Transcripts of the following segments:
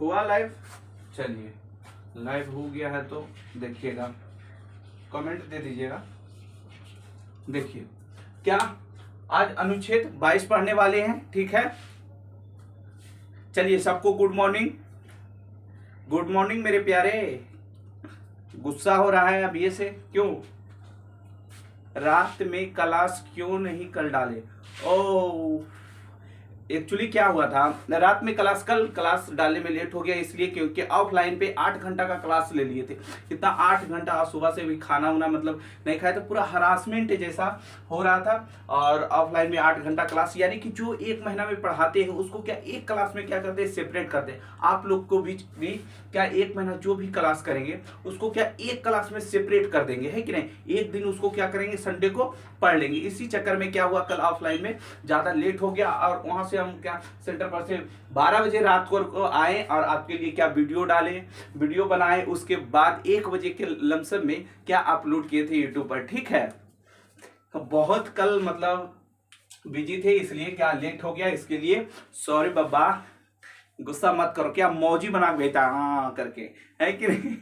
हुआ लाइव? चलिए लाइव हो गया है तो देखिएगा, कमेंट दे दीजिएगा। देखिए क्या आज अनुच्छेद 22 पढ़ने वाले हैं, ठीक है। चलिए सबको गुड मॉर्निंग, गुड मॉर्निंग मेरे प्यारे। गुस्सा हो रहा है अब ये से क्यों? रात में क्लास क्यों नहीं कर डाले? ओ एक्चुअली क्या हुआ था, रात में कल क्लास डालने में लेट हो गया, इसलिए क्योंकि ऑफलाइन पे 8 घंटा का क्लास ले लिए थे। कितना 8 घंटा, सुबह से भी खाना उना मतलब नहीं खाया, तो पूरा हरासमेंट जैसा हो रहा था। और ऑफलाइन में 8 घंटा क्लास, यानी कि जो 1 महीना में पढ़ाते हैं उसको क्या एक क्लास में क्या करते हैं, सेपरेट करते हैं। आप लोग को भी क्या 1 महीना जो भी क्लास करेंगे उसको क्या एक क्लास में सेपरेट कर देंगे, है कि नहीं। एक दिन उसको क्या करेंगे, संडे को पढ़ लेंगे। इसी चक्कर में क्या हुआ, कल ऑफलाइन में ज्यादा लेट हो गया और वहां से हम क्या सेंटर पर से 12 बजे रात को आए और आपके लिए क्या वीडियो डाले, वीडियो बनाए, उसके बाद 1 बजे के लमसम में क्या अपलोड किए थे यूट्यूब पर, ठीक है। तो बहुत कल मतलब बिजी थे, इसलिए क्या लेट हो गया, इसके लिए सॉरी बाबा, गुस्सा मत करो। क्या मौजी बना भेजा हाँ करके, है कि नहीं।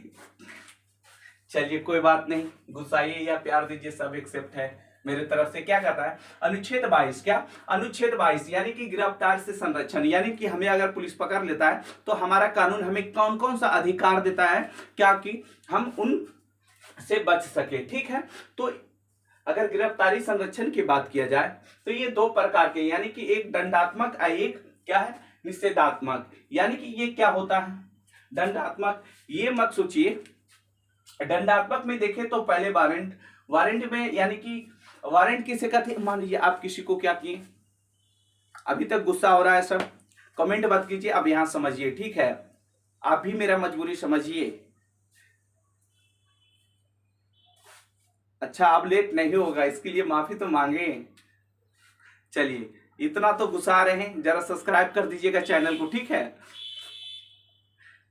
चलिए कोई बात नहीं, गुस्साइए या प्यार दीजिए, सब एक्सेप्ट है मेरे तरफ से। क्या कहता है अनुच्छेद 22, क्या अनुच्छेद 22 यानी कि गिरफ्तार से संरक्षण, यानी कि हमें अगर पुलिस पकड़ लेता है तो हमारा कानून हमें कौन कौन सा अधिकार देता है, क्या कि हम उन से बच सके, ठीक है। तो अगर गिरफ्तारी संरक्षण की बात किया जाए तो ये 2 प्रकार के, यानी कि एक दंडात्मक और एक क्या है, निषेधात्मक। यानी कि ये क्या होता है दंडात्मक, ये मत सोचिए। दंडात्मक में देखें तो पहले वारंट में, यानी कि वारंट किसे कहते हैं, मान लीजिए आप किसी को क्या किए, अभी तक गुस्सा हो रहा है सब, कमेंट मत कीजिए, अब यहां समझिए, ठीक है। आप भी मेरा मजबूरी समझिए। अच्छा अब लेट नहीं होगा, इसके लिए माफी तो मांगे। चलिए इतना तो गुस्सा आ रहे हैं, जरा सब्सक्राइब कर दीजिएगा चैनल को, ठीक है,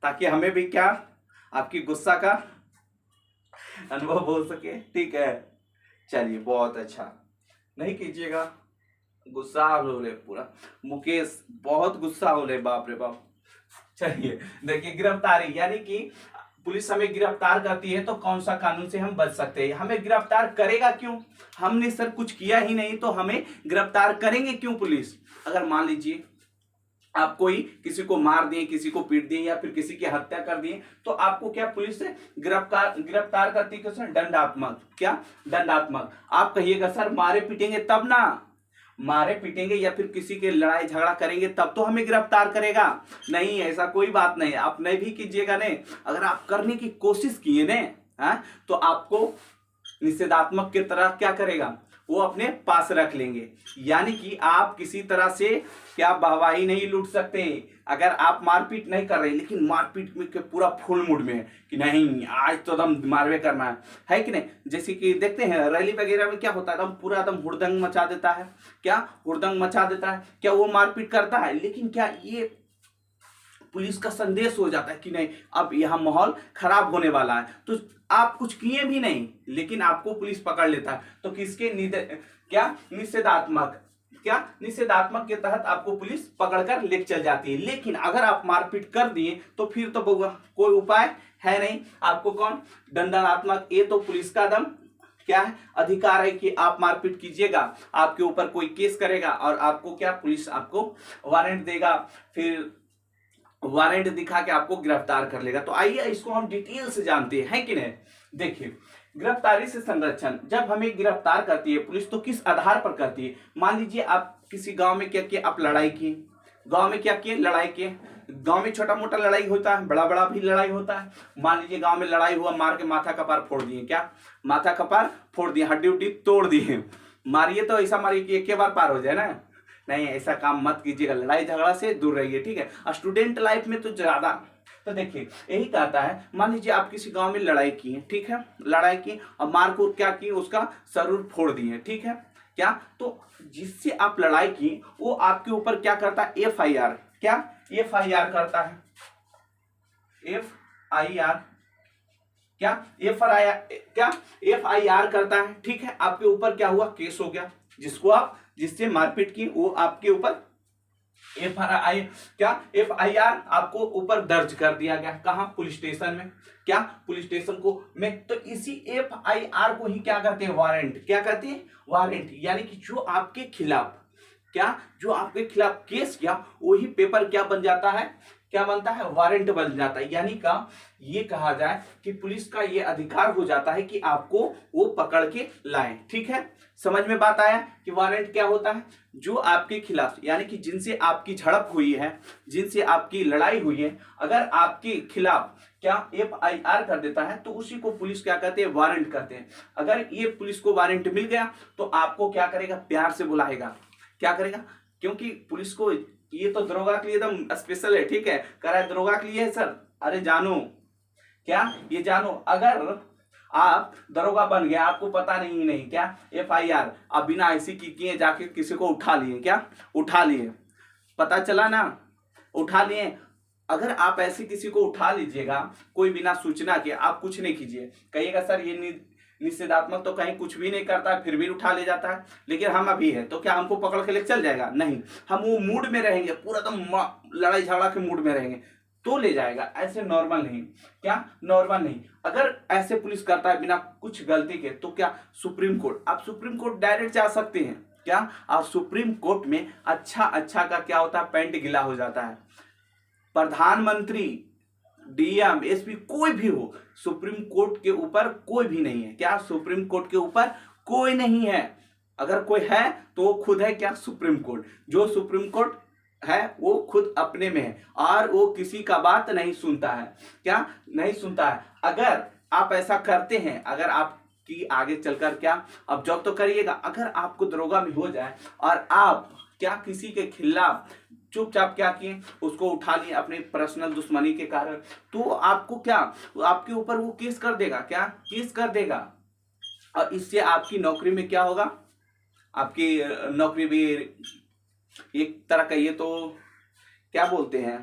ताकि हमें भी क्या आपकी गुस्सा का अनुभव हो सके, ठीक है। चलिए बहुत अच्छा, नहीं कीजिएगा, गुस्सा हो रहे पूरा। मुकेश बहुत गुस्सा हो रहे, बाप रे बाप। चलिए देखिए गिरफ्तारी, यानी कि पुलिस हमें गिरफ्तार करती है तो कौन सा कानून से हम बच सकते हैं। हमें गिरफ्तार करेगा क्यों, हमने सर कुछ किया ही नहीं, तो हमें गिरफ्तार करेंगे क्यों पुलिस। अगर मान लीजिए आप कोई किसी को मार दिए, किसी को पीट दिए या फिर किसी की हत्या कर दिए, तो आपको क्या पुलिस से गिरफ्तार करती है, सर दंडात्मक, क्या दंडात्मक। आप कहिएगा सर मारे पीटेंगे तब ना, मारे पीटेंगे या फिर किसी के लड़ाई झगड़ा करेंगे तब तो हमें गिरफ्तार करेगा, नहीं ऐसा कोई बात नहीं। आप नहीं भी कीजिएगा ने, अगर आप करने की कोशिश किए ने तो आपको निषेधात्मक की तरह क्या करेगा, वो अपने पास रख लेंगे। यानी कि आप किसी तरह से क्या वाहवाही नहीं लूट सकते। अगर आप मारपीट नहीं कर रहे, लेकिन मारपीट में के पूरा फुल मूड में है कि नहीं आज तो एकदम मारवे करना है कि नहीं। जैसे कि देखते हैं रैली वगैरह में क्या होता है, एकदम पूरा एकदम हुड़दंग मचा देता है, क्या हुड़दंग मचा देता है, क्या वो मारपीट करता है। लेकिन क्या ये पुलिस का संदेश हो जाता है कि नहीं अब यहाँ माहौल खराब होने वाला है, तो आप कुछ किए भी नहीं लेकिन आपको पुलिस पकड़ लेता है, तो किसके क्या निषेधात्मक, क्या निषेधात्मक के तहत आपको पुलिस पकड़कर ले चल जाती है। लेकिन अगर आप मारपीट कर दिए तो फिर तो कोई उपाय है नहीं, आपको कौन दंडात्मक, ये तो पुलिस का दम क्या है अधिकार है कि आप मारपीट कीजिएगा, आपके ऊपर कोई केस करेगा और आपको क्या पुलिस आपको वारंट देगा, फिर वारंट दिखा के आपको गिरफ्तार कर लेगा। तो आइए इसको हम डिटेल से जानते हैं कि नहीं। देखिए गिरफ्तारी से संरक्षण, जब हमें गिरफ्तार करती है पुलिस तो किस आधार पर करती है। मान लीजिए आप किसी गांव में क्या किए, आप लड़ाई किए, गांव में क्या किए लड़ाई किए। गांव में छोटा मोटा लड़ाई होता है, बड़ा बड़ा भी लड़ाई होता है। मान लीजिए गांव में लड़ाई हुआ, मार के माथा कपार फोड़ दिए, क्या माथा कपार फोड़ दिए, हड्डी उड्डी तोड़ दिए। मारिए तो ऐसा मारिए कि एक बार पार हो जाए ना, नहीं ऐसा काम मत कीजिएगा, लड़ाई झगड़ा से दूर रहिए, ठीक है। स्टूडेंट लाइफ में तो ज्यादा, तो देखिए यही कहता है। मान लीजिए आप किसी गांव में लड़ाई की, ठीक है, लड़ाई की और मार को क्या की, उसका सरूर फोड़ दिए, ठीक है, क्या तो जिससे आप लड़ाई की वो आपके ऊपर क्या करता है, FIR, क्या FIR करता है, FIR, क्या FIR करता है, ठीक है। आपके ऊपर क्या हुआ, केस हो गया, जिसको आप जिससे मारपीट की वो आपके ऊपर FIR क्या FIR आपको ऊपर दर्ज कर दिया गया, कहाँ? पुलिस स्टेशन में। क्या? पुलिस स्टेशन को में। तो इसी FIR को ही क्या कहते हैं? वारंट। क्या कहते हैं? वारंट। यानी कि जो आपके खिलाफ केस किया वही पेपर क्या बन जाता है? क्या बनता है? वारंट बन जाता है। यानी का ये कहा जाए कि पुलिस का ये अधिकार हो जाता है कि आपको वो पकड़ के लाए। ठीक है, समझ में बात आया कि वारंट क्या होता है? जो आपके खिलाफ, यानी कि जिनसे आपकी झड़प हुई है, जिनसे आपकी लड़ाई हुई है, अगर आपके खिलाफ क्या FIR कर देता है तो उसी को पुलिस क्या कहते हैं? वारंट कहते हैं। अगर ये पुलिस को वारंट मिल गया तो आपको क्या करेगा? प्यार से बुलाएगा। क्या करेगा? क्योंकि पुलिस को ये तो दरोगा के लिए एकदम स्पेशल है। ठीक है, कह रहा है दरोगा के लिए है सर। अरे जानो, क्या ये जानो, अगर आप दरोगा बन गए, आपको पता नहीं क्या FIR, आप बिना ऐसी की किए जाके किसी को उठा लिए, क्या उठा लिए, पता चला ना, उठा लिए। अगर आप ऐसे किसी को उठा लीजिएगा कोई बिना सूचना के, आप कुछ नहीं कीजिए, कहिएगा सर ये निषेधात्मक तो कहीं कुछ भी नहीं करता है फिर भी उठा ले जाता है, लेकिन हम अभी है तो क्या हमको पकड़ के ले चल जाएगा? नहीं, हम वो मूड में रहेंगे, पूरा एकदम लड़ाई झगड़ा के मूड में रहेंगे तो ले जाएगा। ऐसे नॉर्मल नहीं। क्या? नॉर्मल नहीं। अगर ऐसे पुलिस करता है बिना कुछ गलती के तो क्या सुप्रीम कोर्ट, आप सुप्रीम कोर्ट डायरेक्ट जा सकते हैं। क्या? और सुप्रीम कोर्ट में अच्छा का क्या होता है? पैंट गीला हो जाता है। प्रधानमंत्री, DM, SP कोई भी हो, सुप्रीम कोर्ट के ऊपर कोई भी नहीं है। क्या? सुप्रीम कोर्ट के ऊपर कोई नहीं है। अगर कोई है तो वो खुद है क्या? Supreme court. जो सुप्रीम कोर्ट है वो खुद अपने में है और वो किसी का बात नहीं सुनता है। क्या? नहीं सुनता है। अगर आप ऐसा करते हैं, अगर आपकी आगे चलकर क्या, अब जॉब तो करिएगा, अगर आपको दरोगा में हो जाए और आप क्या किसी के खिलाफ चुपचाप क्या किए, उसको उठा लिए अपने पर्सनल दुश्मनी के कारण, तो आपको क्या, आपके ऊपर वो केस कर देगा। क्या? केस कर देगा। और इससे आपकी नौकरी में क्या होगा? आपकी नौकरी भी एक तरह का, ये तो क्या बोलते हैं,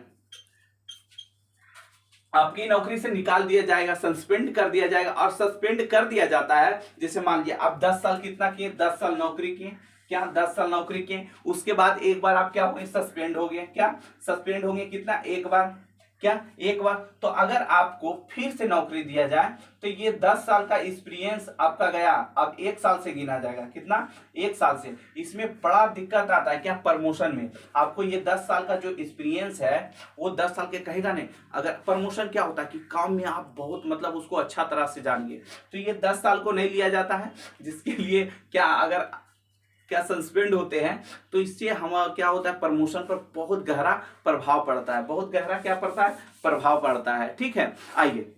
आपकी नौकरी से निकाल दिया जाएगा, सस्पेंड कर दिया जाएगा। और सस्पेंड कर दिया जाता है, जैसे मान लिया आप 10 साल कितना किए, 10 साल नौकरी किए, क्या 10 साल नौकरी किए, उसके बाद एक बार आप क्या हो गए? सस्पेंड हो गए। क्या? सस्पेंड होंगे कितना? एक बार। क्या? एक बार। तो अगर आपको फिर से नौकरी दिया जाए तो ये 10 साल का एक्सपीरियंस आपका गया, अब 1 साल से गिना जाएगा। कितना? 1 साल से। इसमें बड़ा दिक्कत आता है क्या? प्रमोशन में। आपको ये 10 साल का जो एक्सपीरियंस है वो 10 साल के कहेगा नहीं। अगर प्रमोशन क्या होता है कि काम में आप बहुत मतलब उसको अच्छा तरह से जानिए, तो ये 10 साल को नहीं लिया जाता है, जिसके लिए क्या, अगर क्या सस्पेंड होते हैं तो इससे हम क्या होता है, प्रमोशन पर बहुत गहरा प्रभाव पड़ता है। बहुत गहरा क्या पड़ता है? प्रभाव पड़ता है। ठीक है, आइए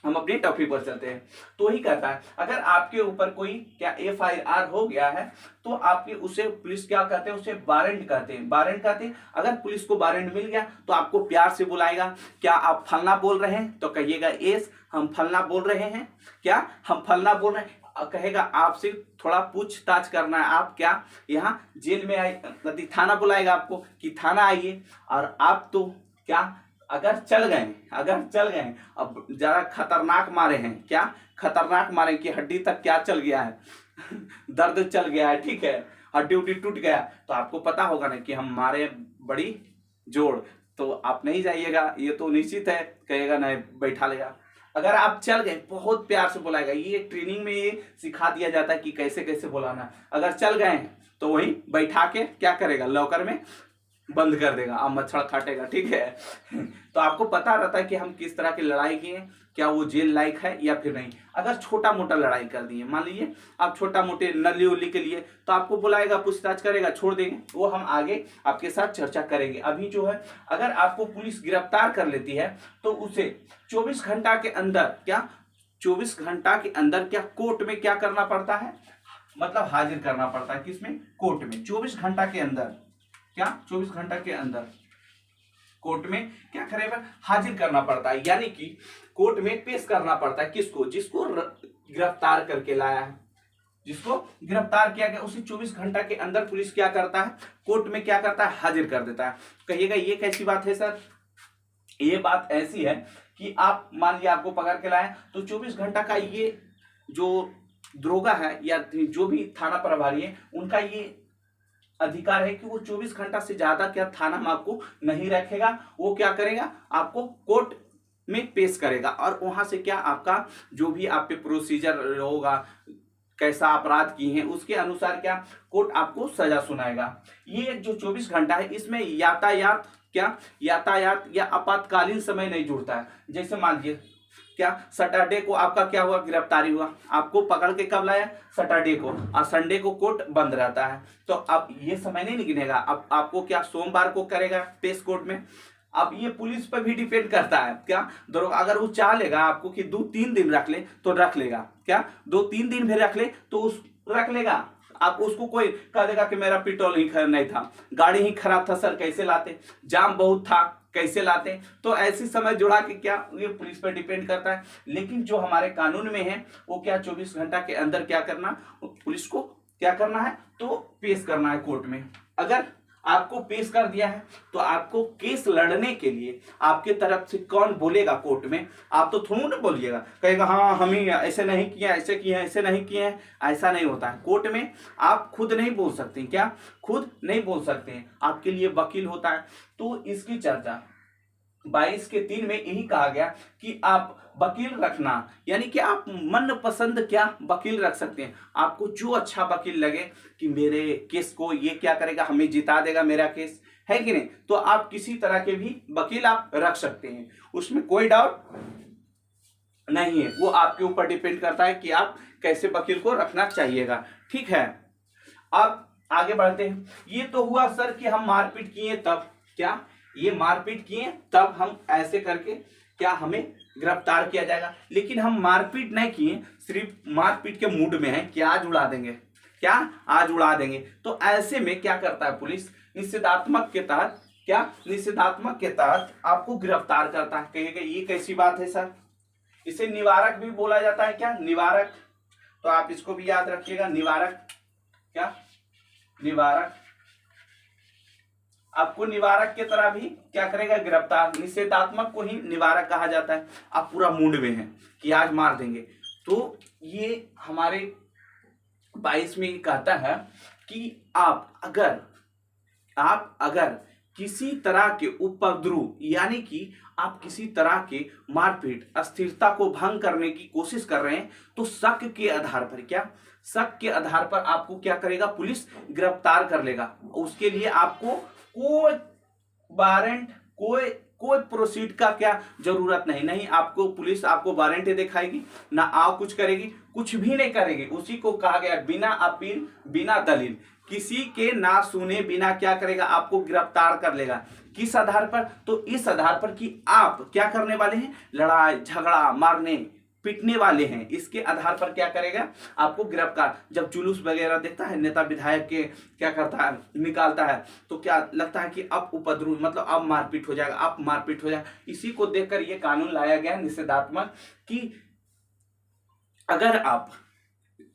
हम अपने टॉपिक पर चलते हैं। तो ही कहता है अगर आपके ऊपर कोई क्या FIR हो गया है तो आपके उसे पुलिस क्या कहते हैं? उसे वारंट कहते हैं। वारंट कहते हैं। अगर पुलिस को वारंट मिल गया तो आपको प्यार से बुलाएगा। क्या आप फलना बोल रहे हैं? तो कहिएगा यस हम फलना बोल रहे हैं। क्या? हम फलना बोल रहे हैं। कहेगा आपसे थोड़ा पूछताछ करना है, आप क्या यहाँ जेल में आए, थाना बुलाएगा आपको कि थाना आइए। और आप तो क्या, अगर चल गए, अब जरा खतरनाक मारे हैं, क्या खतरनाक मारे कि हड्डी तक क्या चल गया है दर्द चल गया है, ठीक है, हड्डी उड्डी टूट गया, तो आपको पता होगा ना कि हम मारे बड़ी जोड़, तो आप नहीं जाइएगा, ये तो निश्चित है। कहेगा नहीं, बैठा लेगा। अगर आप चल गए, बहुत प्यार से बुलाएगा। ये ट्रेनिंग में ये सिखा दिया जाता है कि कैसे कैसे बुलाना। अगर चल गए तो वही बैठा के क्या करेगा, लॉकर में बंद कर देगा, अब मच्छर काटेगा। ठीक है तो आपको पता रहता है कि हम किस तरह की लड़ाई किए, क्या वो जेल लायक है या फिर नहीं। अगर छोटा मोटा लड़ाई कर दिए, मान लीजिए आप छोटा मोटे नली उल्ली के लिए, तो आपको बुलाएगा, पूछताछ करेगा, छोड़ देंगे, वो हम आगे आपके साथ चर्चा करेंगे। अभी जो है, अगर आपको पुलिस गिरफ्तार कर लेती है तो उसे 24 घंटा के अंदर, क्या 24 घंटा के अंदर क्या कोर्ट में क्या करना पड़ता है, मतलब हाजिर करना पड़ता है। किसमें? कोर्ट में। 24 घंटा के अंदर, क्या 24 घंटा के अंदर कोर्ट में क्या करेगा, हाजिर करना पड़ता है। यानी कि कोर्ट में पेश करना पड़ता है किसको? जिसको गिरफ्तार करके लाया है, जिसको गिरफ्तार किया गया, उसे 24 घंटा के अंदर पुलिस क्या करता है, कोर्ट में क्या करता है, हाजिर कर देता है। कहिएगा ये कैसी बात है सर? ये बात ऐसी है कि आप मान लिया आपको पकड़ के लाए, तो 24 घंटा का ये जो दरोगा है या जो भी थाना प्रभारी है, उनका ये अधिकार है कि वो 24 घंटा से ज्यादा क्या थाना में आपको नहीं रखेगा। वो क्या करेगा, आपको कोर्ट में पेश करेगा और वहां से क्या आपका जो भी आप पे प्रोसीजर होगा, कैसा अपराध किए हैं उसके अनुसार क्या कोर्ट आपको सजा सुनाएगा। ये जो 24 घंटा है इसमें यातायात या आपातकालीन समय नहीं जुड़ता है। जैसे मान लीजिए क्या सैटरडे को आपका क्या हुआ, गिरफ्तारी हुआ, आपको पकड़ के कब लाया, सैटरडे को, और संडे को कोर्ट बंद रहता है, तो अब ये समय नहीं गिनेगा। अब आपको क्या सोमवार को करेगा पेश कोर्ट में। अब ये पुलिस पर भी डिपेंड करता है क्या, अगर वो चाह लेगा आपको कि 2-3 दिन रख ले तो रख लेगा, क्या 2-3 दिन भी रख ले तो उस रख लेगा। आप उसको कोई कह देगा कि मेरा पेट्रोल ही नहीं था, गाड़ी ही खराब था सर, कैसे लाते, जाम बहुत था, कैसे लाते, तो ऐसी समय जुड़ा के क्या ये पुलिस पर डिपेंड करता है। लेकिन जो हमारे कानून में है वो क्या 24 घंटा के अंदर क्या करना, पुलिस को क्या करना है तो पेश करना है कोर्ट में। अगर आपको पेश कर दिया है तो आपको केस लड़ने के लिए आपके तरफ से कौन बोलेगा कोर्ट में, आप तो थोड़ा ना बोलिएगा, कहेगा हाँ हम ही ऐसे नहीं किए, ऐसे किए, ऐसे नहीं किए हैं, ऐसा नहीं होता है। कोर्ट में आप खुद नहीं बोल सकते, क्या खुद नहीं बोल सकते हैं, आपके लिए वकील होता है। तो इसकी चर्चा 22 के 3 में यही कहा गया कि आप वकील रखना, यानी कि आप मन पसंद क्या वकील रख सकते हैं। आपको जो अच्छा वकील लगे कि मेरे केस को ये क्या करेगा, हमें जिता देगा मेरा केस, है कि नहीं, तो आप किसी तरह के भी वकील आप रख सकते हैं, उसमें कोई डाउट नहीं है। वो आपके ऊपर डिपेंड करता है कि आप कैसे वकील को रखना चाहिएगा, ठीक है। अब आगे बढ़ते हैं। ये तो हुआ सर कि हम मारपीट किए तब, क्या ये मारपीट किए तब हम ऐसे करके क्या हमें गिरफ्तार किया जाएगा, लेकिन हम मारपीट नहीं किए, सिर्फ मारपीट के मूड में है कि आज उड़ा देंगे, क्या आज उड़ा देंगे। तो ऐसे में क्या करता है पुलिस, निषेधात्मक के तहत, क्या निषेधात्मक के तहत आपको गिरफ्तार करता है। कहेगा ये कैसी बात है सर, इसे निवारक भी बोला जाता है, क्या निवारक, तो आप इसको भी याद रखिएगा, निवारक, क्या निवारक, आपको निवारक के तरह भी क्या करेगा गिरफ्तार। निषेधात्मक को ही निवारक कहा जाता है। आप पूरा मूड में हैं कि आज मार देंगे, तो ये हमारे 22 में कहता है कि आप अगर किसी तरह के उपद्रव, यानी कि आप किसी तरह के मारपीट, अस्थिरता को भंग करने की कोशिश कर रहे हैं, तो शक के आधार पर, क्या शक के आधार पर आपको क्या करेगा पुलिस गिरफ्तार कर लेगा। उसके लिए आपको कोई वारंट, कोई प्रोसीड का क्या जरूरत नहीं आपको पुलिस आपको वारंट दिखाएगी ना, आप कुछ करेगी, कुछ भी नहीं करेगी। उसी को कहा गया बिना अपील बिना दलील, किसी के ना सुने बिना क्या करेगा आपको गिरफ्तार कर लेगा। किस आधार पर, तो इस आधार पर कि आप क्या करने वाले हैं, लड़ाई झगड़ा मारने पीटने वाले हैं, इसके आधार पर क्या करेगा आपको गिरफ्तार। जब जुलूस वगैरह देखता है नेता विधायक के, क्या करता है निकालता है, तो क्या लगता है कि अब उपद्रव मतलब अब मारपीट हो जाएगा, अब मारपीट हो जाएगा। इसी को देखकर ये कानून लाया गया निषेधात्मक, कि अगर आप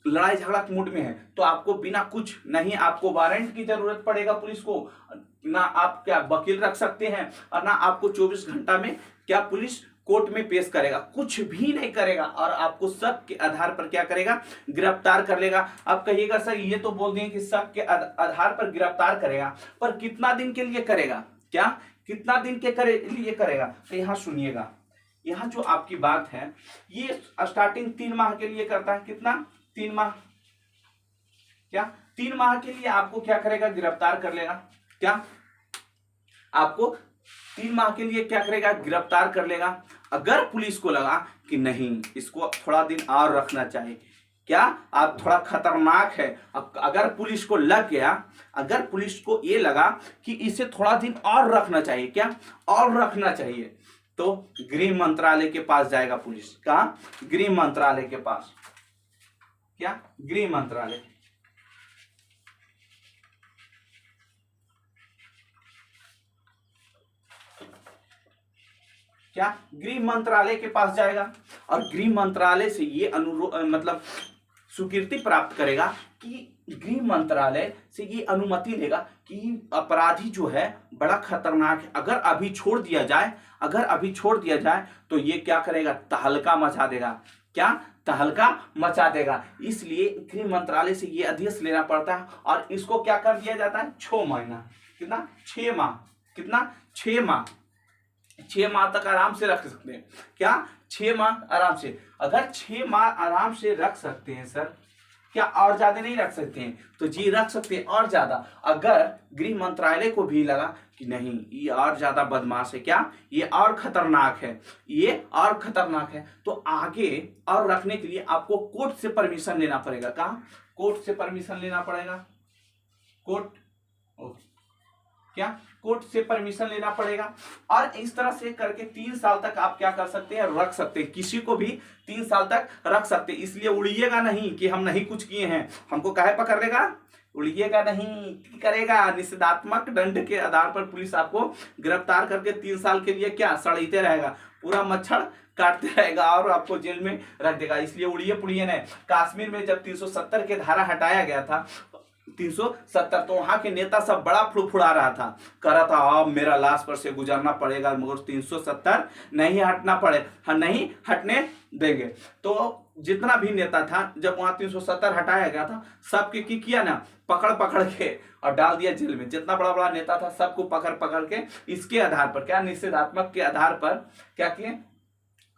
लड़ाई झगड़ा के मूड में है तो आपको बिना कुछ नहीं, आपको वारंट की जरूरत पड़ेगा पुलिस को, ना आप क्या वकील रख सकते हैं, और ना आपको 24 घंटा में क्या पुलिस कोर्ट में पेश करेगा, कुछ भी नहीं करेगा, और आपको शक के आधार पर क्या करेगा गिरफ्तार कर लेगा। आप कहिएगा सर ये तो बोल दें कि शक के आधार पर गिरफ्तार करेगा, पर कितना दिन के लिए करेगा, क्या कितना दिन के लिए करेगा, तो यहाँ सुनिएगा, यहाँ जो आपकी बात है ये स्टार्टिंग 3 माह के लिए करता है। कितना, 3 माह, क्या 3 माह के लिए आपको क्या करेगा गिरफ्तार कर लेगा, क्या आपको 3 माह के लिए क्या करेगा गिरफ्तार कर लेगा। अगर पुलिस को लगा कि नहीं इसको थोड़ा दिन और रखना चाहिए, क्या आप थोड़ा खतरनाक है, अगर पुलिस को लग गया, अगर पुलिस को ये लगा कि इसे थोड़ा दिन और रखना चाहिए, क्या और रखना चाहिए, तो गृह मंत्रालय के पास जाएगा पुलिस, कहाँ गृह मंत्रालय के पास, क्या गृह मंत्रालय, क्या गृह मंत्रालय के पास जाएगा, और गृह मंत्रालय से ये अनुरोध मतलब स्वीकृति प्राप्त करेगा कि गृह मंत्रालय से ये अनुमति लेगा कि अपराधी जो है बड़ा खतरनाक है, अगर अभी छोड़ दिया जाए, अगर अभी छोड़ दिया जाए तो ये क्या करेगा तहलका मचा देगा, क्या तहलका मचा देगा। इसलिए गृह मंत्रालय से ये आदेश लेना पड़ता है और इसको क्या कर दिया जाता है 6 महीना, कितना 6 माह, कितना 6 माह, 6 माह तक आराम से रख सकते हैं। क्या 6 माह आराम से? अगर 6 माह आराम से रख सकते हैं सर, क्या और ज्यादा नहीं रख सकते हैं? तो जी रख सकते हैं और ज्यादा। अगर गृह मंत्रालय को भी लगा कि नहीं ये और ज्यादा बदमाश है, क्या ये और खतरनाक है, ये और खतरनाक है, तो आगे और रखने के लिए आपको कोर्ट से परमिशन लेना पड़ेगा। कहाँ? कोर्ट से परमिशन लेना पड़ेगा। कोर्ट क्या? कोर्ट से परमिशन लेना पड़ेगा। और इस तरह से करके 3 साल तक आप क्या कर सकते हैं, रख सकते हैं, किसी को भी 3 साल तक रख सकते हैं। इसलिए उड़िएगा नहीं कि हम नहीं कुछ किए हैं, हमको काहे पकड़ लेगा, उड़िएगा नहीं, करेगा निषेधात्मक दंड के आधार पर पुलिस आपको गिरफ्तार करके 3 साल के लिए क्या सड़ीते रहेगा, पूरा मच्छर काटते रहेगा और आपको जेल में रख देगा। इसलिए उड़िए पुड़िए नहीं। कश्मीर में जब 370 के धारा हटाया गया था 370, तो वहां के नेता सब बड़ा फुड़फुड़ा रहा था, कह रहा था अब मेरा लाश पर से गुजरना पड़ेगा, मगर 370 नहीं हटना पड़े, नहीं हटने देंगे। तो जितना भी नेता था जब वहां 370 हटाया गया था, सबके की किया ना, पकड़ पकड़ के और डाल दिया जेल में। जितना बड़ा बड़ा नेता था सबको पकड़ पकड़ के इसके आधार पर क्या, निषेधात्मक के आधार पर क्या किए,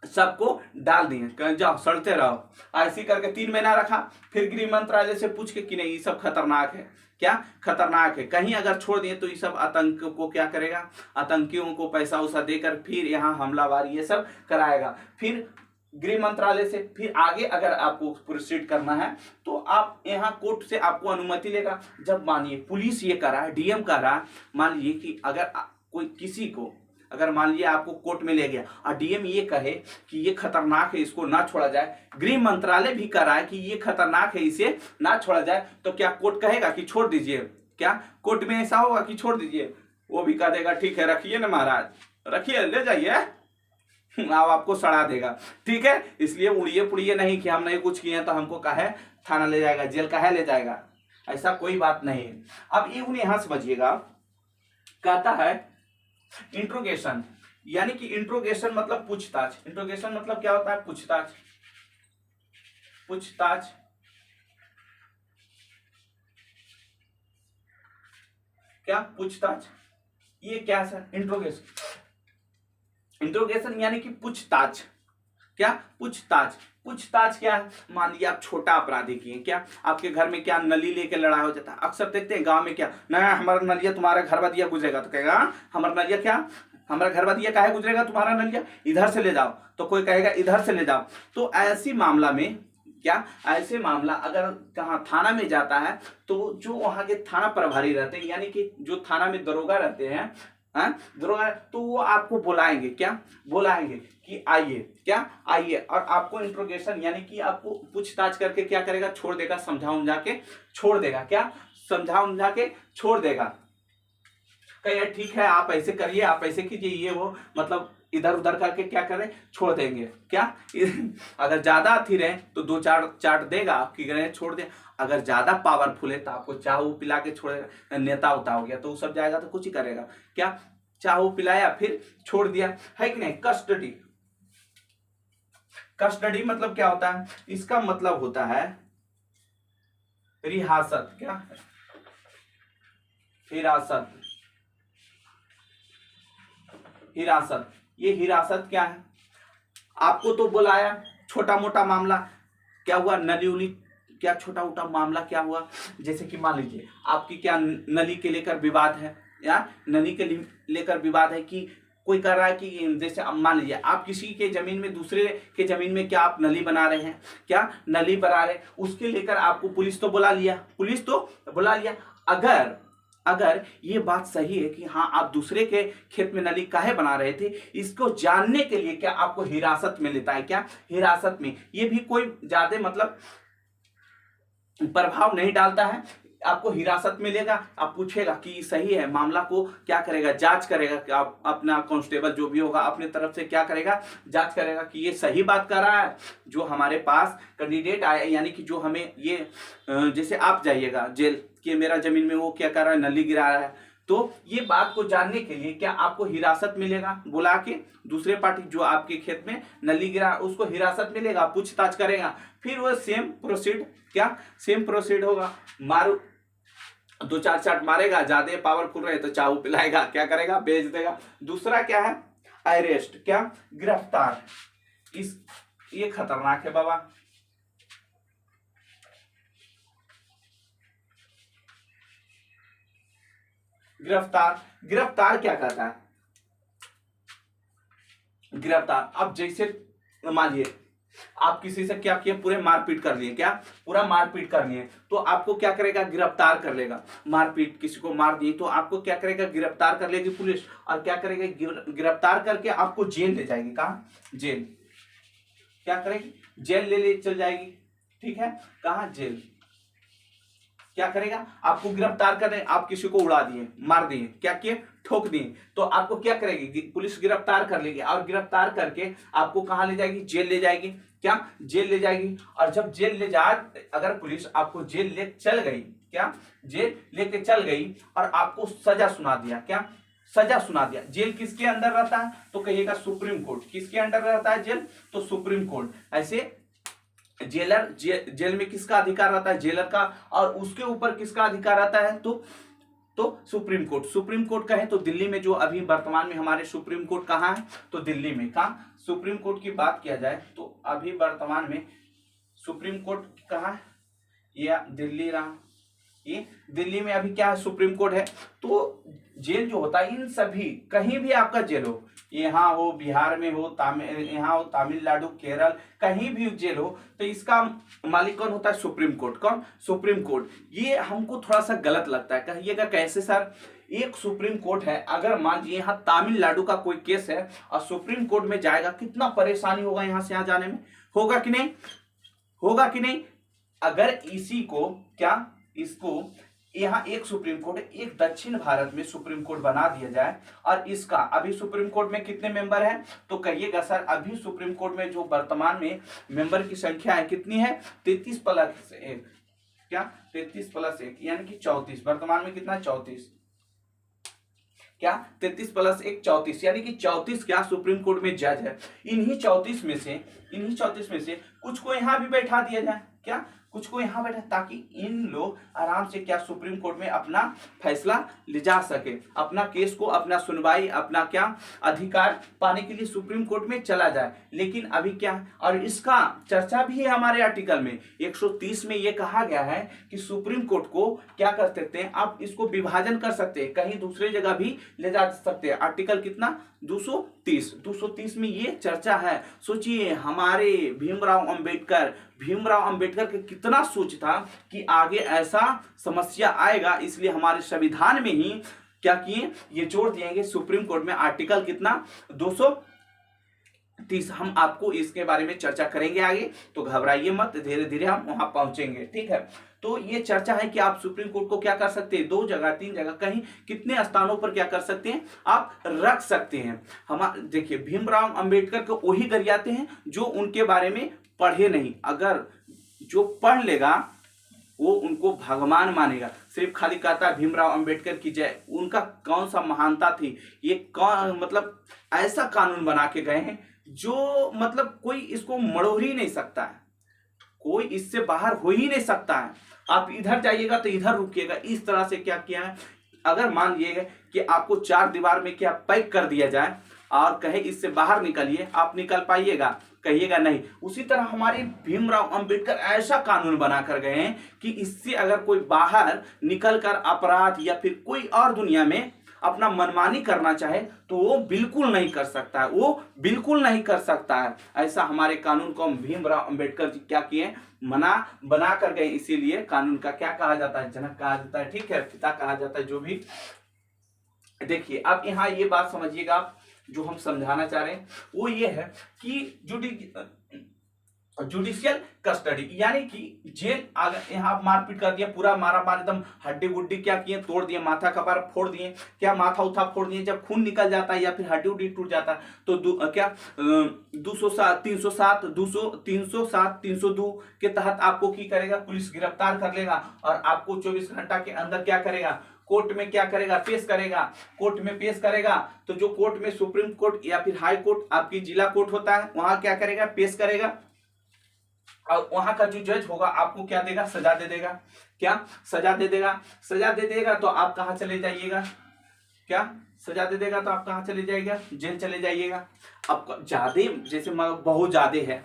सबको डाल दिए, जाओ सड़ते रहो। ऐसी करके 3 महीना रखा। फिर गृह मंत्रालय से पूछ के कि नहीं ये सब खतरनाक है, क्या खतरनाक है, कहीं अगर छोड़ दिए तो ये सब आतंक को क्या करेगा, आतंकियों को पैसा उसा देकर फिर यहाँ हमलावारी ये सब कराएगा। फिर गृह मंत्रालय से फिर आगे अगर आपको प्रोसीड करना है तो आप यहाँ कोर्ट से आपको अनुमति लेगा। जब मानिए पुलिस ये करा है, डीएम कर रहा है, मान लीजिए कि अगर कोई किसी को, अगर मान लिया आपको कोर्ट में ले गया और डीएम ये कहे कि ये खतरनाक है इसको ना छोड़ा जाए, गृह मंत्रालय भी कह रहा है कि ये खतरनाक है इसे ना छोड़ा जाए, तो क्या कोर्ट कहेगा कि छोड़ दीजिए? क्या कोर्ट में ऐसा होगा कि छोड़ दीजिए? वो भी कह देगा ठीक है रखिए ना महाराज, रखिए ले जाइए, आपको सड़ा देगा। ठीक है, इसलिए उड़िए पुड़िए नहीं कि हम नहीं कुछ किए तो हमको कहे थाना ले जाएगा, जेल कहे ले जाएगा, ऐसा कोई बात नहीं है। अब ये यहां समझिएगा, कहता है इंट्रोगेशन, यानी कि इंट्रोगेशन मतलब पूछताछ। इंट्रोगेशन मतलब क्या होता है? पूछताछ। पूछताछ क्या? पूछताछ। ये क्या सर? इंट्रोगेशन। इंट्रोगेशन यानी कि पूछताछ। क्या? पूछताछ। पूछताछ क्या है? मान लिया आप छोटा अपराधी किए, क्या आपके घर में क्या नली लेके लड़ाई हो जाता है, अक्सर देखते हैं गांव में, क्या ना हमारा नलिया तुम्हारा घर बदिया गुजरेगा, तो कहेगा हमारा नलिया, क्या हमारा घर बदिया काहे गुजरेगा, तुम्हारा नलिया इधर से ले जाओ, तो कोई कहेगा इधर से ले जाओ। तो ऐसी मामला में क्या, ऐसे मामला अगर कहाँ थाना में जाता है तो जो वहां के थाना प्रभारी रहते हैं, यानी कि जो थाना में दरोगा रहते हैं, दरोगा, तो वो आपको बुलाएंगे, क्या बुलाएंगे कि आइए, क्या आइए, और आपको इंट्रोगेशन यानी कि आपको पूछताछ करके क्या करेगा, छोड़ देगा, समझा उमझा के छोड़ देगा, क्या समझा उमझा के छोड़ देगा। कहे ठीक है आप ऐसे करिए, आप ऐसे कीजिए, ये वो मतलब इधर उधर करके क्या करें, छोड़ देंगे। क्या अगर ज्यादा अथी रहे तो 2-4 चाट देगा, आपकी छोड़ दे। अगर ज्यादा पावरफुल है तो आपको चाह पिला के छोड़ेगा, नेता उता हो गया तो वो सब जाएगा तो कुछ ही करेगा, क्या चाह पिलाया फिर छोड़ दिया, है कि नहीं। कस्टडी। कस्टडी मतलब क्या होता है? इसका मतलब होता है रिहासत। क्या? हिरासत। हिरासत। ये हिरासत क्या है? आपको तो बुलाया, छोटा मोटा मामला क्या हुआ, नली उली, क्या छोटा मोटा मामला क्या हुआ, जैसे कि मान लीजिए आपकी क्या नली के लेकर विवाद है, या नली के लेकर विवाद है कि कोई कर रहा है कि जैसे मान लीजिए आप किसी के जमीन में, दूसरे के जमीन में क्या आप नली बना रहे हैं, क्या नली बना रहे, उसके लेकर आपको पुलिस तो बुला लिया, पुलिस तो बुला लिया। अगर ये बात सही है कि हाँ आप दूसरे के खेत में नली काहे बना रहे थे, इसको जानने के लिए क्या आपको हिरासत में लेता है, क्या हिरासत में। ये भी कोई ज्यादा मतलब प्रभाव नहीं डालता है, आपको हिरासत में लेगा, आप पूछेगा कि सही है, मामला को क्या करेगा, जांच करेगा कि आप अपना कांस्टेबल जो भी होगा अपने तरफ से क्या करेगा, जांच करेगा कि ये सही बात कर रहा है, जो हमारे पास कैंडिडेट आया, यानी कि जो हमें ये जैसे आप जाइएगा जेल कि मेरा जमीन में वो क्या कर रहा है, नली गिरा रहा है, तो ये बात को जानने के लिए क्या आपको हिरासत मिलेगा, बुला के दूसरे पार्टी जो आपके खेत में नली गिरा उसको हिरासत मिलेगा, पूछताछ करेगा, फिर वो सेम प्रोसीड क्या सेम प्रोसीड होगा। मारो दो चार चाट मारेगा, ज्यादा पावरफुल रहे तो चाहू पिलाएगा, क्या करेगा, बेच देगा। दूसरा क्या है, अरेस्ट, क्या, गिरफ्तार। इस ये खतरनाक है बाबा। गिरफ्तार, गिरफ्तार क्या कहता है, गिरफ्तार अब जैसे मानिए आप किसी से क्या किए, पूरे मारपीट कर लिए, क्या पूरा मारपीट कर लिए, तो आपको क्या करेगा, गिरफ्तार कर लेगा। मारपीट किसी को मार दिए तो आपको क्या करेगा, गिरफ्तार कर लेगी पुलिस, और क्या करेगा, गिरफ्तार करके आपको जेल ले जाएगी। कहाँ, जेल, क्या करेगी, जेल ले चल जाएगी, ठीक है, कहाँ, जेल। क्या करेगा, आपको गिरफ्तार कर रहे, आप किसी को उड़ा दिए, मार दिए, क्या किए, ठोक दिए, तो आपको क्या करेगी, पुलिस गिरफ्तार कर लेगी, और गिरफ्तार करके आपको कहां ले जाएगी, जेल ले जाएगी, क्या, जेल ले जाएगी। और जब जेल ले जाए, अगर पुलिस आपको जेल ले चल गई, क्या, जेल लेके चल गई और आपको सजा सुना दिया, क्या, सजा सुना दिया। जेल किसके अंदर रहता है, तो कहिएगा सुप्रीम कोर्ट। किसके अंडर रहता है जेल, तो सुप्रीम कोर्ट। ऐसे जेलर जेल में किसका अधिकार रहता है, जेलर का, और उसके ऊपर किसका अधिकार रहता है, तो सुप्रीम कोर्ट। सुप्रीम कोर्ट कहे तो दिल्ली में, जो अभी वर्तमान में हमारे सुप्रीम कोर्ट कहाँ है, तो दिल्ली में। कहाँ, सुप्रीम कोर्ट की बात किया जाए तो अभी वर्तमान में सुप्रीम कोर्ट कहाँ है, या दिल्ली रहा, ये दिल्ली में अभी क्या है, सुप्रीम कोर्ट है। तो जेल जो होता है, इन सभी, कहीं भी आपका जेल हो, यहाँ हो, बिहार में हो, यहाँ हो, तमिलनाडु, केरल, कहीं भी जेल हो, तो इसका मालिक कौन होता है, सुप्रीम कोर्ट। कौन, सुप्रीम कोर्ट। ये हमको थोड़ा सा गलत लगता है, कहिएगा कैसे सर, एक सुप्रीम कोर्ट है, अगर मान लीजिए यहाँ तमिलनाडु का कोई केस है और सुप्रीम कोर्ट में जाएगा, कितना परेशानी होगा यहाँ से यहाँ जाने में, होगा कि नहीं, होगा कि नहीं। अगर इसी को क्या, इसको यहाँ एक सुप्रीम कोर्ट, एक दक्षिण भारत में सुप्रीम कोर्ट बना दिया जाए, और इसका अभी सुप्रीम कोर्ट में कितने मेंबर हैं, तो कहिएगा सर, अभी सुप्रीम कोर्ट में जो वर्तमान में मेंबर की संख्या है कितनी है, 33+1, क्या, 33+1 यानी कि 34। वर्तमान में कितना, 34, क्या, 33+1 34, यानी कि 34 क्या, सुप्रीम कोर्ट में जज है। इन्हीं 34 में से कुछ को यहाँ भी बैठा दिया जाए, क्या, कुछ को यहाँ बैठा, ताकि इन लोग आराम से क्या, सुप्रीम कोर्ट में अपना फैसला ले जा सके, अपना केस को, अपना सुनवाई, अपना क्या अधिकार पाने के लिए सुप्रीम कोर्ट में चला जाए। लेकिन अभी क्या, और इसका चर्चा भी है हमारे आर्टिकल में 130 में, ये कहा गया है कि सुप्रीम कोर्ट को क्या कर सकते हैं, आप इसको विभाजन कर सकते हैं, कहीं दूसरे जगह भी ले जा सकते हैं। आर्टिकल कितना, 230 में ये चर्चा है। सोचिए, हमारे भीमराव अंबेडकर के कितना सोच था कि आगे ऐसा समस्या आएगा, इसलिए हमारे संविधान में ही क्या किए, ये जोड़ दिए सुप्रीम कोर्ट में। आर्टिकल कितना, 230। हम आपको इसके बारे में चर्चा करेंगे आगे, तो घबराइए मत, धीरे धीरे हम वहां पहुंचेंगे, ठीक है। तो ये चर्चा है कि आप सुप्रीम कोर्ट को क्या कर सकते हैं, 2 जगह 3 जगह, कहीं कितने स्थानों पर क्या कर सकते हैं, आप रख सकते हैं। हम देखिए, भीमराव अंबेडकर को वही गरियाते हैं जो उनके बारे में पढ़े नहीं। अगर जो पढ़ लेगा वो उनको भगवान मानेगा। सिर्फ खाली कहता है भीमराव अंबेडकर की जय, उनका कौन सा महानता थी, ये कौन, मतलब ऐसा कानून बना के गए हैं जो मतलब कोई इसको मरोड़ ही नहीं सकता है, कोई इससे बाहर हो ही नहीं सकता है। आप इधर जाइएगा तो इधर रुकिएगा, इस तरह से क्या किया है। अगर मान लीजिएगा कि आपको 4 दीवार में क्या पैक कर दिया जाए और कहे इससे बाहर निकलिए, आप निकल पाइएगा, कहिएगा नहीं। उसी तरह हमारे भीमराव अंबेडकर ऐसा कानून बना कर गए हैं कि इससे अगर कोई बाहर निकलकर अपराध या फिर कोई और दुनिया में अपना मनमानी करना चाहे तो वो बिल्कुल नहीं कर सकता है, वो बिल्कुल नहीं कर सकता है। ऐसा हमारे कानून को भीमराव अंबेडकर जी क्या किए, मना बना कर गए। इसीलिए कानून का क्या कहा जाता है, जनक कहा जाता है, ठीक है, पिता कहा जाता है, जो भी। देखिए, अब यहाँ ये बात समझिएगा आप, जो हम समझाना चाह रहे हैं वो ये है कि जुडिशियल कस्टडी, यानी कि जेल अगर यहाँ मारपीट कर दिया, पूरा मारा मार, एकदम हड्डी गुड्डी क्या किए, तोड़ दिए, माथा कपार फोड़ दिए, क्या माथा उठा फोड़ दिए। जब खून निकल जाता है या फिर हड्डी उड्डी टूट जाता है तो 207 302 के तहत आपको की करेगा, पुलिस गिरफ्तार कर लेगा और आपको 24 घंटा के अंदर क्या करेगा, कोर्ट में क्या करेगा, पेश करेगा। कोर्ट में पेश करेगा तो जो कोर्ट में सुप्रीम कोर्ट या फिर हाई कोर्ट आपकी जिला कोर्ट होता है, वहां क्या करेगा, पेश करेगा। और वहां का जो जज होगा आपको क्या देगा, सजा दे देगा। क्या सजा दे देगा, सजा दे देगा तो आप कहां चले जाइएगा, क्या सजा दे देगा तो आप कहां चले जाइएगा, जेल चले जाइएगा। अब ज्यादा जैसे बहुत ज्यादा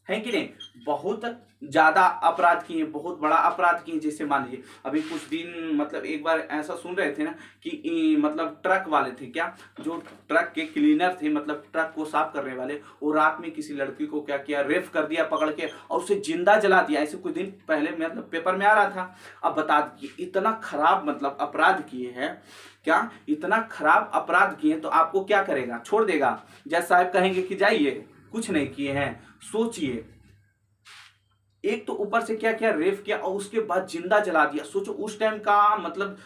है कि नहीं, बहुत ज्यादा अपराध किए, बहुत बड़ा अपराध किए। जैसे मान लीजिए अभी कुछ दिन मतलब एक बार ऐसा सुन रहे थे ना कि मतलब ट्रक वाले थे, क्या जो ट्रक के क्लीनर थे, मतलब ट्रक को साफ करने वाले, वो रात में किसी लड़की को क्या किया, रेप कर दिया पकड़ के और उसे जिंदा जला दिया। ऐसे कुछ दिन पहले मतलब पेपर में आ रहा था। अब बता दीजिए इतना खराब मतलब अपराध किए हैं, क्या इतना खराब अपराध किए तो आपको क्या करेगा, छोड़ देगा? जज साहब कहेंगे कि जाइए, कुछ नहीं किए हैं। सोचिए, एक तो ऊपर से क्या किया, रेप किया और उसके बाद जिंदा जला दिया। सोचो उस टाइम का मतलब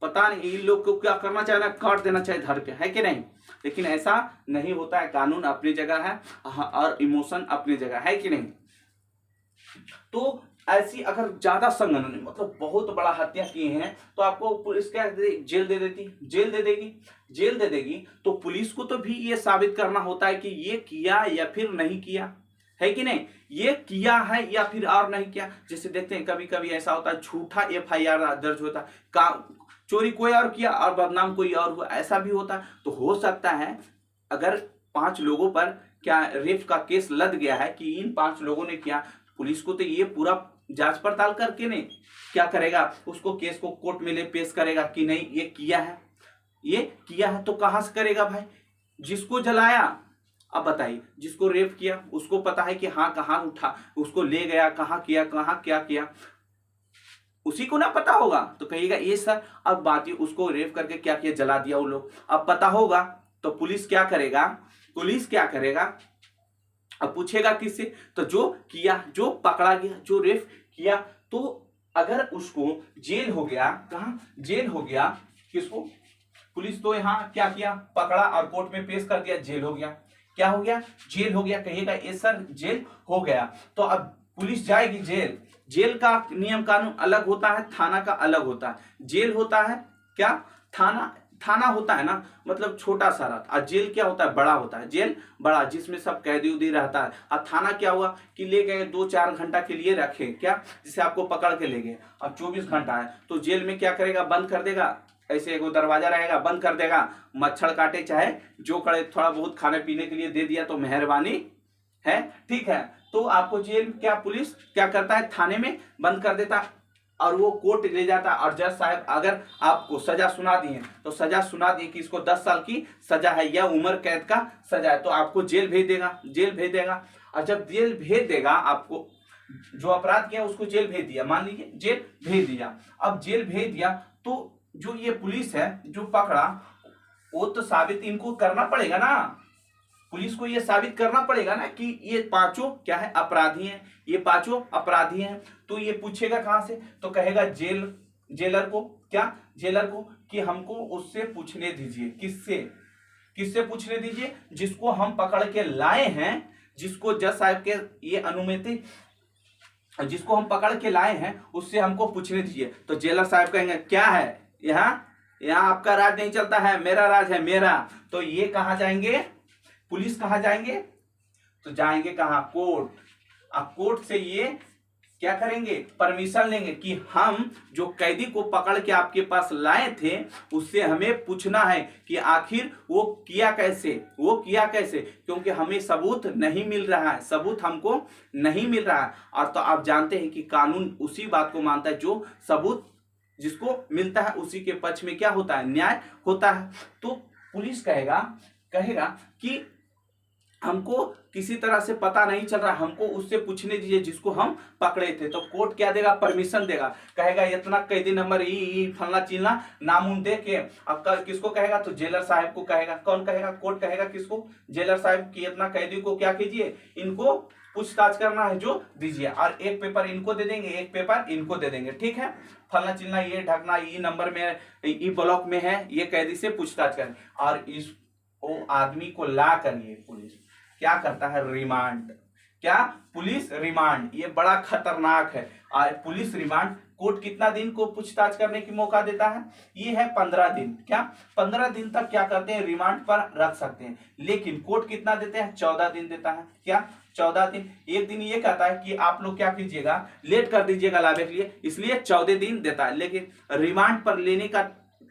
पता नहीं इन लोग को क्या करना चाहिए, काट देना चाहिए धर के, है कि नहीं? लेकिन ऐसा नहीं होता है, कानून अपनी जगह है और इमोशन अपनी जगह है कि नहीं। तो ऐसी अगर ज्यादा संगठन ने मतलब बहुत बड़ा हत्या किए हैं तो आपको पुलिस क्या जेल दे देती, जेल दे देगी, जेल दे देगी। तो पुलिस को तो भी ये साबित करना होता है कि ये किया या फिर नहीं किया, है कि नहीं, ये किया है या फिर और नहीं किया। जैसे देखते हैं कभी कभी ऐसा होता है झूठा FIR दर्ज होता है, चोरी कोई और किया और बदनाम कोई और हुआ, ऐसा भी होता है। तो हो सकता है अगर 5 लोगों पर क्या रेप का केस लद गया है कि इन 5 लोगों ने किया, पुलिस को तो ये पूरा जांच पड़ताल करके नहीं क्या करेगा, उसको केस को कोर्ट में ले पेश करेगा कि नहीं ये किया है, ये किया है। तो कहां से करेगा भाई, जिसको जलाया, अब बताइए जिसको रेप किया उसको पता है कि हाँ कहाँ उठा, उसको ले गया, कहाँ किया, कहाँ क्या किया, उसी को ना पता होगा तो कहिएगा ये सर। अब बात ही उसको रेप करके क्या किया, जला दिया वो लोग। अब पता होगा तो पुलिस क्या करेगा, पुलिस क्या करेगा, अब पूछेगा किससे, तो जो किया, जो पकड़ा गया, जो रेप किया, तो अगर उसको जेल हो गया, कहाँ जेल हो गया, किसको, पुलिस तो यहाँ क्या किया, पकड़ा और कोर्ट में पेश कर दिया, जेल हो गया। क्या हो गया, जेल हो गया। कहिएगा ये सर जेल हो गया। तो अब पुलिस जाएगी जेल, जेल का नियम कानून अलग होता है, थाना का अलग होता है। जेल होता है क्या, थाना, थाना होता है ना मतलब छोटा सा रहता, और जेल क्या होता है, बड़ा होता है। जेल बड़ा जिसमें सब कैदी उदी रहता है, और थाना क्या हुआ कि ले गए 2-4 घंटा के लिए रखे, क्या जिसे आपको पकड़ के ले गए। अब 24 घंटा है तो जेल में क्या करेगा, बंद कर देगा, ऐसे एगो दरवाजा रहेगा, बंद कर देगा, मच्छर काटे चाहे जो करे, थोड़ा बहुत खाने पीने के लिए दे दिया तो मेहरबानी है, ठीक है। तो आपको जेल क्या पुलिस क्या करता है, थाने में बंद कर देता और वो कोर्ट ले जाता। और जज साहब अगर आपको सजा सुना दिए तो सजा सुना दिए कि इसको 10 साल की सजा है या उम्र कैद का सजा है, तो आपको जेल भेज देगा, जेल भेज देगा। और जब जेल भेज देगा, आपको जो अपराध किया उसको जेल भेज दिया, मान लीजिए जेल भेज दिया। अब जेल भेज दिया तो जो ये पुलिस है जो पकड़ा, वो तो साबित इनको करना पड़ेगा ना, पुलिस को ये साबित करना पड़ेगा ना कि ये 5 क्या है, अपराधी हैं, ये 5 अपराधी हैं। तो ये पूछेगा कहां से, तो कहेगा जेलर को, क्या जेलर को, कि हमको उससे पूछने दीजिए, किससे, किससे पूछने दीजिए, जिसको हम पकड़ के लाए हैं, जिसको जज साहब के ये अनुमति, जिसको हम पकड़ के लाए हैं उससे हमको पूछने दीजिए। तो जेलर साहब कहेंगे क्या है, यहाँ आपका राज नहीं चलता है, मेरा राज है, मेरा। तो ये कहां जाएंगे, पुलिस कहां जाएंगे, तो जाएंगे कहां, कोर्ट। अब कोर्ट से ये क्या करेंगे, परमिशन लेंगे कि हम जो कैदी को पकड़ के आपके पास लाए थे उससे हमें पूछना है कि आखिर वो किया कैसे, वो किया कैसे, क्योंकि हमें सबूत नहीं मिल रहा है, सबूत हमको नहीं मिल रहा है। और तो आप जानते हैं कि कानून उसी बात को मानता है, जो सबूत जिसको मिलता है उसी के पक्ष में क्या होता है, न्याय होता है। तो पुलिस कहेगा कि हमको किसी तरह से पता नहीं चल रहा, हमको उससे पूछने दीजिए जिसको हम पकड़े थे। तो कोर्ट क्या देगा, परमिशन देगा, कहेगा इतना कैदी नंबर ई फलना चिलना नाम दे के। अब किसको कहेगा, तो जेलर साहब को कहेगा। कौन कहेगा, कोर्ट कहेगा किसको, जेलर साहब की इतना कैदी को क्या कीजिए, इनको पूछताछ करना है जो दीजिए, और एक पेपर इनको दे देंगे, एक पेपर इनको दे देंगे, ठीक है। फलना चिलना ये ढकना ई नंबर में, ई ब्लॉक में है, ये कैदी से पूछताछ करें। और इस वो आदमी को ला करिए, पुलिस क्या करता है, रिमांड। क्या, पुलिस रिमांड, ये बड़ा खतरनाक है। और पुलिस रिमांड कोर्ट कितना दिन को पूछताछ करने की मौका देता है? ये है 15 दिन। क्या 15 दिन तक क्या करते हैं? रिमांड पर रख सकते हैं। लेकिन कोर्ट कितना देते हैं? 14 दिन देता है। क्या 14 दिन? एक दिन ये कहता है कि आप लोग क्या कीजिएगा, लेट कर दीजिएगा लावे के लिए, इसलिए 14 दिन देता है। लेकिन रिमांड पर लेने का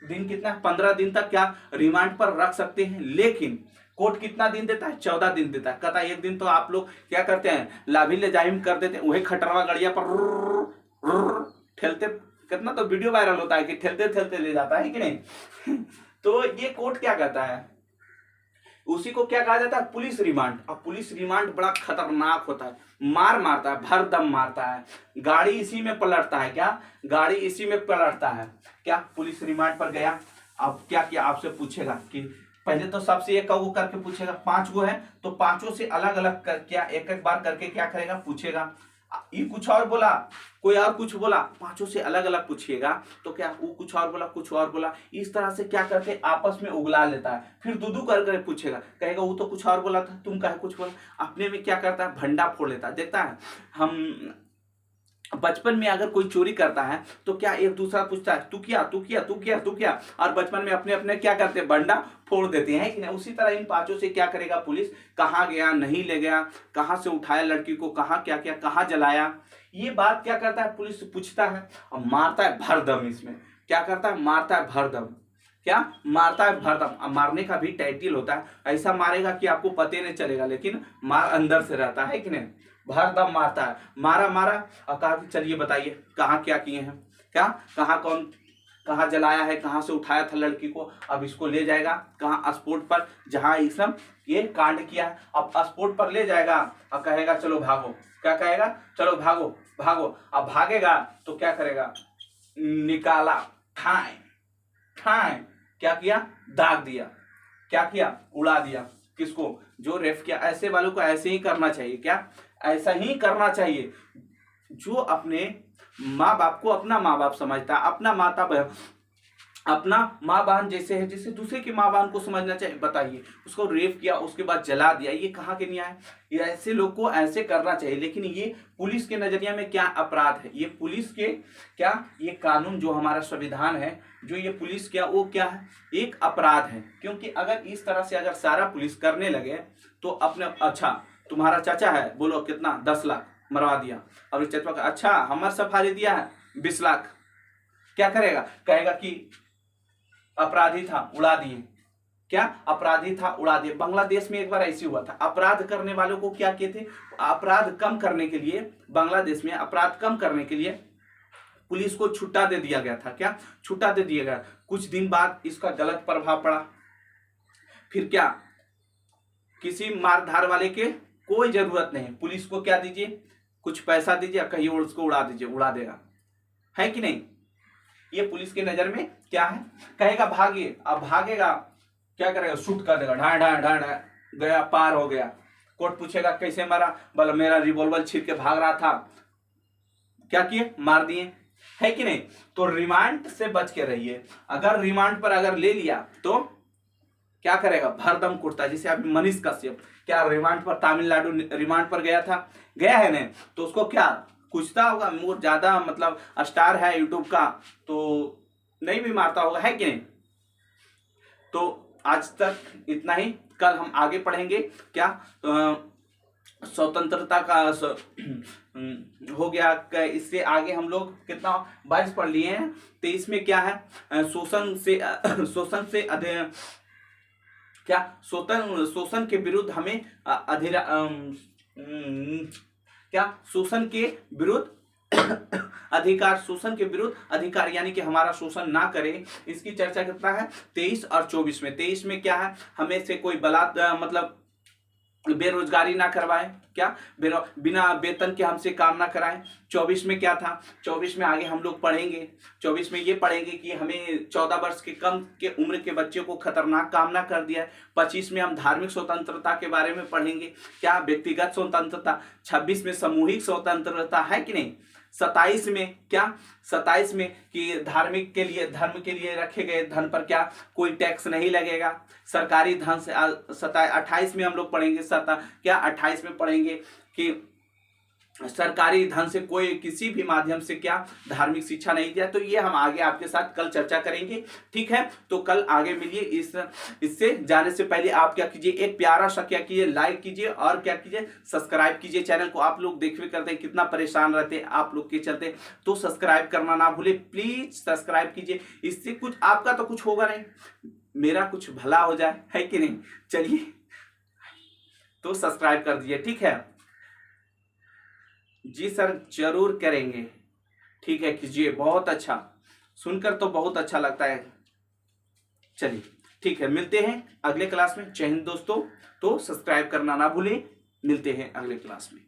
दिन कितना है? 15 दिन तक क्या रिमांड पर रख सकते हैं। लेकिन कोर्ट कितना दिन देता है? 14 दिन देता है। कहता है एक दिन तो आप लोग क्या करते हैं, लाभी ले जाहिम कर देते हैं, वही खटरवा गड़िया पर ठेलते, कितना तो वीडियो वायरल होता है कि ठेलते ठेलते ले जाता है कि नहीं। तो ये कोर्ट क्या कहता है, उसी को क्या कहा जाता है? Police remand. अब पुलिस रिमांड बड़ा खतरनाक होता है, मार मारता है, भर दम मारता है, गाड़ी इसी में पलटता है। क्या गाड़ी इसी में पलटता है? क्या पुलिस रिमांड पर गया, अब क्या किया? आपसे पूछेगा कि पहले तो सबसे एक वो करके पूछेगा, 5 गो है तो 5 से अलग अलग कर, क्या एक एक बार करके क्या करेगा? पूछेगा। ये कुछ और बोला, कोई और कुछ बोला, 5 से अलग अलग पूछिएगा तो क्या वो कुछ और बोला, कुछ और बोला, इस तरह से क्या करके आपस में उगला लेता है। फिर दूधू कर पूछेगा, कहेगा वो तो कुछ और बोला था, तुम कहे कुछ बोला, अपने में क्या करता है? भंडा फोड़ लेता है। देखता है हम बचपन में अगर कोई चोरी करता है तो क्या एक दूसरा पूछता है, तू किया, तू किया, तू किया, तू किया, और बचपन में अपने अपने क्या करते हैं? बंडा फोड़ देते हैं कि नहीं। उसी तरह इन 5 से क्या करेगा पुलिस, कहाँ गया, नहीं ले गया, कहाँ से उठाया लड़की को, कहाँ क्या किया, कहाँ जलाया, ये बात क्या करता है? पुलिस पूछता है और मारता है भरदम। इसमें क्या करता है? मारता है भरदम। क्या मारता है? भरदम। मारने का भी टाइटल होता है, ऐसा मारेगा कि आपको पता नहीं चलेगा, लेकिन मार अंदर से रहता है कि नहीं। भरदम मारता है, मारा मारा और कहा कि चलिए बताइए कहाँ क्या किए हैं, क्या कहाँ कौन कहाँ जलाया है, कहाँ से उठाया था लड़की को, अब इसको ले जाएगा कहाँ? स्पॉट पर, जहाँ ये सब ये कांड किया है। अब स्पॉट पर ले जाएगा और कहेगा चलो भागो। क्या कहेगा? चलो भागो भागो। अब भागेगा तो क्या करेगा? निकाला, ठाए ठाए, क्या किया? दाग दिया। क्या किया? उड़ा दिया। किसको? जो रेप किया। ऐसे वालों को ऐसे ही करना चाहिए। क्या ऐसा ही करना चाहिए? जो अपने माँ बाप को अपना माँ बाप समझता है, अपना माता अपना माँ बहन जैसे है, जैसे दूसरे की माँ बहन को समझना चाहिए। बताइए, उसको रेप किया, उसके बाद जला दिया, ये कहाँ के न्याय? ये ऐसे लोग को ऐसे करना चाहिए। लेकिन ये पुलिस के नजरिया में क्या अपराध है? ये पुलिस के क्या, ये कानून जो हमारा संविधान है, जो ये पुलिस क्या, वो क्या है? एक अपराध है। क्योंकि अगर इस तरह से अगर सारा पुलिस करने लगे तो अपने, अच्छा तुम्हारा चाचा है, बोलो कितना? 10 लाख मरवा दिया। और इस चचवा का, अच्छा हमारा सफारी दिया है 20 लाख, क्या करेगा? कहेगा कि अपराधी था, उड़ा दिए। क्या अपराधी था, उड़ा दिए। बांग्लादेश में एक बार ऐसे हुआ था, अपराध करने वालों को क्या किए थे? अपराध कम करने के लिए, बांग्लादेश में अपराध कम करने के लिए पुलिस को छुट्टा दे दिया गया था। क्या छुट्टा दे दिया गया? कुछ दिन बाद इसका गलत प्रभाव पड़ा। फिर क्या, किसी मारधार वाले के कोई जरूरत नहीं, पुलिस को क्या दीजिए, कुछ पैसा दीजिए, कहिए उसको उड़ा दीजिए, उड़ा देगा, है कि नहीं? ये पुलिस के नजर में क्या है? कहेगा भागिए, अब भागेगा, क्या करेगा? शूट कर देगा, ढां ढां ढां ढां, गया, पार हो गया। कोर्ट पूछेगा कैसे मारा? बोला मेरा रिवॉल्वर छीन के भाग रहा था। क्या किए? मार दिए, है कि नहीं? तो रिमांड से बच के रहिए। अगर रिमांड पर अगर ले लिया तो क्या करेगा? भरदम कुटता। जैसे अभी मनीष कश्यप क्या रिमांड पर, तमिलनाडु रिमांड पर गया था, गया है ना, तो उसको क्या कुचता होगा? वो ज्यादा मतलब स्टार है यूट्यूब का, तो नहीं भी मारता होगा, है कि नहीं? तो आज तक इतना ही, कल हम आगे पढ़ेंगे क्या स्वतंत्रता का हो गया। इससे आगे हम लोग कितना 22 पढ़ लिए हैं। 23 में क्या है? शोषण से क्या शोषण के विरुद्ध हमें क्या शोषण के विरुद्ध अधिकार, शोषण के विरुद्ध अधिकार, यानी कि हमारा शोषण ना करे, इसकी चर्चा कितना है? 23 और 24 में। 23 में क्या है? हमें से कोई मतलब बेरोजगारी ना करवाए, क्या बिना वेतन के हमसे काम ना कराएं। 24 में क्या था? 24 में आगे हम लोग पढ़ेंगे। 24 में ये पढ़ेंगे कि हमें 14 वर्ष के कम के उम्र के बच्चे को खतरनाक काम ना कर दिया है। 25 में हम धार्मिक स्वतंत्रता के बारे में पढ़ेंगे, क्या व्यक्तिगत स्वतंत्रता। 26 में सामूहिक स्वतंत्रता, है कि नहीं? 27 में क्या? 27 में कि धर्म के लिए रखे गए धन पर क्या कोई टैक्स नहीं लगेगा, सरकारी धन से। 28 में हम लोग पढ़ेंगे क्या 28 में पढ़ेंगे कि सरकारी धन से कोई किसी भी माध्यम से क्या धार्मिक शिक्षा नहीं दिया। तो ये हम आगे आपके साथ कल चर्चा करेंगे, ठीक है। तो कल आगे मिलिए। इससे जाने से पहले आप क्या कीजिए, एक प्यारा सा क्या कीजिए, लाइक कीजिए और क्या कीजिए, सब्सक्राइब कीजिए चैनल को। आप लोग देखते करते हैं कितना परेशान रहते हैं आप लोग के चलते, तो सब्सक्राइब करना ना भूले, प्लीज सब्सक्राइब कीजिए। इससे कुछ आपका तो कुछ होगा नहीं, मेरा कुछ भला हो जाए, है कि नहीं। चलिए, तो सब्सक्राइब कर दीजिए, ठीक है। जी सर, जरूर करेंगे, ठीक है, कीजिए। बहुत अच्छा, सुनकर तो बहुत अच्छा लगता है। चलिए, ठीक है, मिलते हैं अगले क्लास में। जय हिंद दोस्तों। तो सब्सक्राइब करना ना भूलें, मिलते हैं अगले क्लास में।